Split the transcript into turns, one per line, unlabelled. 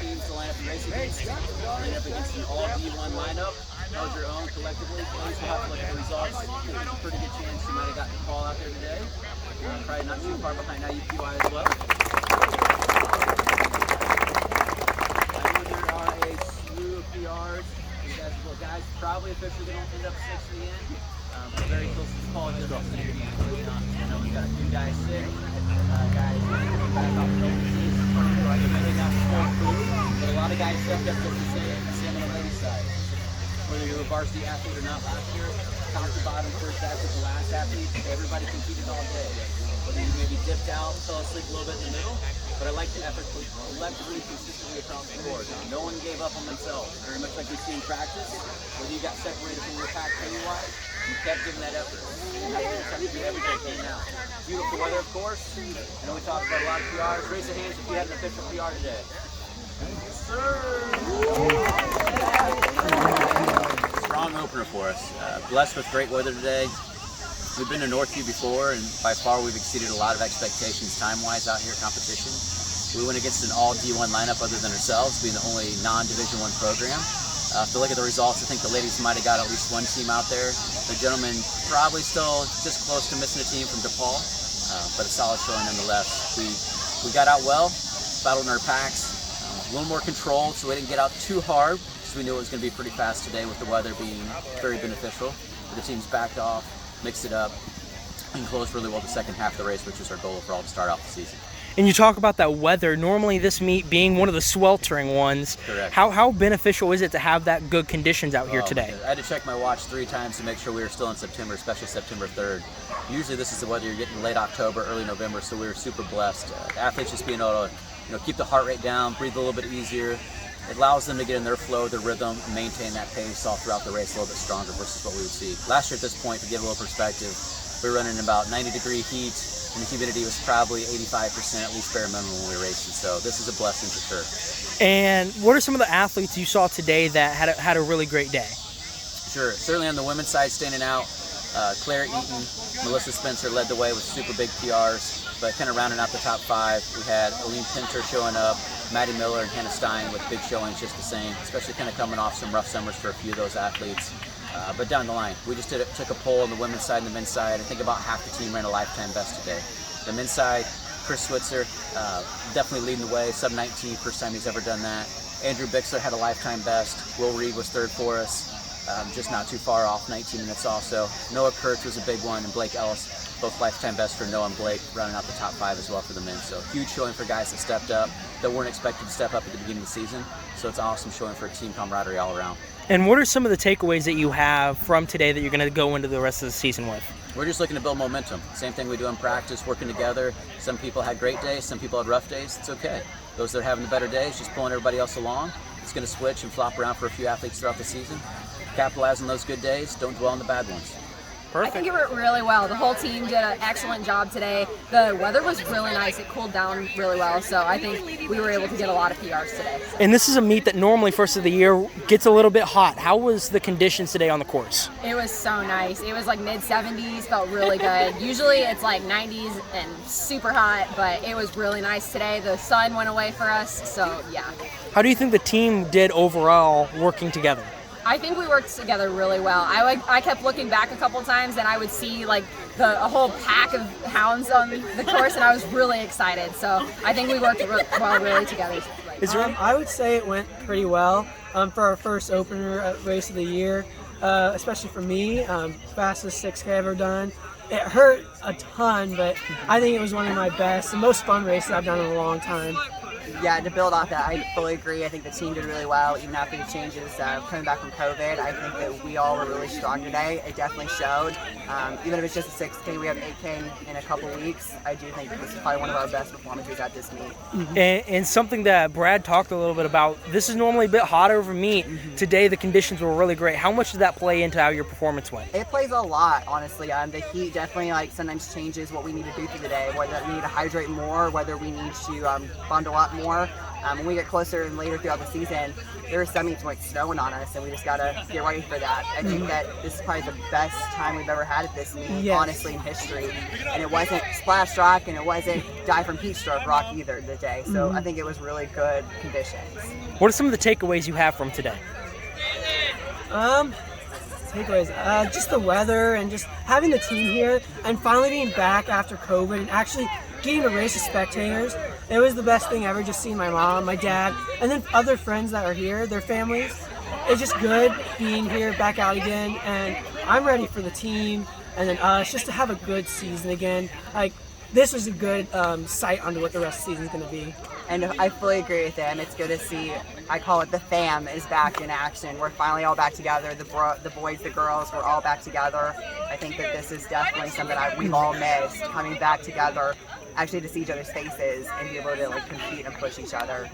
teams to line up and race against. Line up against an all D1 lineup. How's your own collectively? Please we'll have to look at the results. Pretty good chance you might have gotten a call out there today. Probably not too far behind IUPY as well. I know there are a slew of PRs. You guys, well, guys probably officially going to end up 6th in the end. But very close to the call. Just I know we've got a few guys sick. Guys back off the overseas. Maybe not full food, but a lot of guys stepped up just the same on the ladies' side. Whether you're a varsity athlete or not last year, top to bottom, first athlete to last athlete, everybody competed all day. Whether you maybe dipped out, fell asleep a little bit in the middle, but I like the effort collectively, consistently across the board. No one gave up on themselves, very much like we see in practice. Whether you got separated from your pack pay-wise, you kept giving that effort. And that's what you have to do every day now. Beautiful weather, of course. I know we talked about a lot of PRs. Raise your hands if you had an official PR today. Yes, sir.
Strong opener for us. Blessed with great weather today. We've been to Northview before, and by far we've exceeded a lot of expectations time-wise out here at competition. We went against an all D1 lineup other than ourselves, being the only non-Division I program. If you look at the results, I think the ladies might have got at least one team out there. The gentlemen probably still just close to missing a team from DePaul, but a solid showing nonetheless. We got out well, battled in our packs, a little more controlled, so we didn't get out too hard, because we knew it was going to be pretty fast today with the weather being very beneficial. But the teams backed off, mixed it up, and closed really well the second half of the race, which was our goal overall to start off the season.
And you talk about that weather. Normally this meet being one of the sweltering ones.
Correct.
How beneficial is it to have that good conditions out here today?
I had to check my watch 3 times to make sure we were still in September, especially September 3rd. Usually this is the weather you're getting late October, early November, so we were super blessed. The athletes just being able to keep the heart rate down, breathe a little bit easier. It allows them to get in their flow, their rhythm, and maintain that pace all throughout the race a little bit stronger versus what we would see. Last year at this point, to give a little perspective, we were running about 90-degree heat, and the humidity was probably 85%, at least bare minimum when we were racing. So this is a blessing for sure.
And what are some of the athletes you saw today that had a really great day?
Sure, certainly on the women's side standing out, Claire Eaton, Melissa Spencer led the way with super big PRs, but kind of rounding out the top 5, we had Aline Pinter showing up, Maddie Miller and Hannah Stein with big showings just the same, especially kind of coming off some rough summers for a few of those athletes. But down the line, we just took a poll on the women's side and the men's side. I think about half the team ran a lifetime best today. The men's side, Chris Switzer, definitely leading the way, sub-19, first time he's ever done that. Andrew Bixler had a lifetime best. Will Reed was 3rd for us, just not too far off, 19 minutes also. Noah Kurtz was a big one, and Blake Ellis, both lifetime best for Noah and Blake, rounding out the top 5 as well for the men. So huge showing for guys that stepped up, that weren't expected to step up at the beginning of the season. So it's an awesome showing for team camaraderie all around.
And what are some of the takeaways that you have from today that you're going to go into the rest of the season with?
We're just looking to build momentum. Same thing we do in practice, working together. Some people had great days, some people had rough days. It's okay. Those that are having the better days, just pulling everybody else along. It's going to switch and flop around for a few athletes throughout the season. Capitalize on those good days. Don't dwell on the bad ones.
Perfect.
I think it went really well. The whole team did an excellent job today. The weather was really nice. It cooled down really well, so I think we were able to get a lot of PRs today.
And this is a meet that normally first of the year gets a little bit hot. How was the conditions today on the course?
It was so nice. It was like mid-70s, felt really good. Usually it's like 90s and super hot, but it was really nice today. The sun went away for us, so yeah.
How do you think the team did overall working together?
I think we worked together really well. I kept looking back a couple times and I would see like a whole pack of hounds on the course, and I was really excited. So I think we worked really together.
I would say it went pretty well for our first opener race of the year, especially for me, fastest 6K I've ever done. It hurt a ton, but I think it was one of my best, the most fun races I've done in a long time.
Yeah, to build off that, I fully agree. I think the team did really well, even after the changes coming back from COVID. I think that we all were really strong today. It definitely showed. Even if it's just a 6K, we have 8K in a couple weeks. I do think this is probably one of our best performances at this meet.
Mm-hmm. And something that Brad talked a little bit about, this is normally a bit hotter of a meet. Mm-hmm. Today the conditions were really great. How much did that play into how your performance went?
It plays a lot, honestly. The heat definitely sometimes changes what we need to do through the day, whether we need to hydrate more, whether we need to bundle up more. When we get closer and later throughout the season, there are some meets like snowing on us, and we just gotta get ready for that. I think that this is probably the best time we've ever had at this meet, honestly, in history. And it wasn't splash rock, and it wasn't die from heat stroke rock either today. So I think it was really good conditions.
What are some of the takeaways you have from today?
Takeaways, just the weather and just having the team here and finally being back after COVID and actually getting to race with spectators. It was the best thing ever, just seeing my mom, my dad, and then other friends that are here, their families. It's just good being here, back out again, and I'm ready for the team and then us just to have a good season again. Like, this was a good sight onto what the rest of the season is going to be.
And I fully agree with him. It's good to see, I call it the fam is back in action. We're finally all back together. The boys, the girls, we're all back together. I think that this is definitely something we've all missed, coming back together, actually to see each other's faces and be able to like compete and push each other.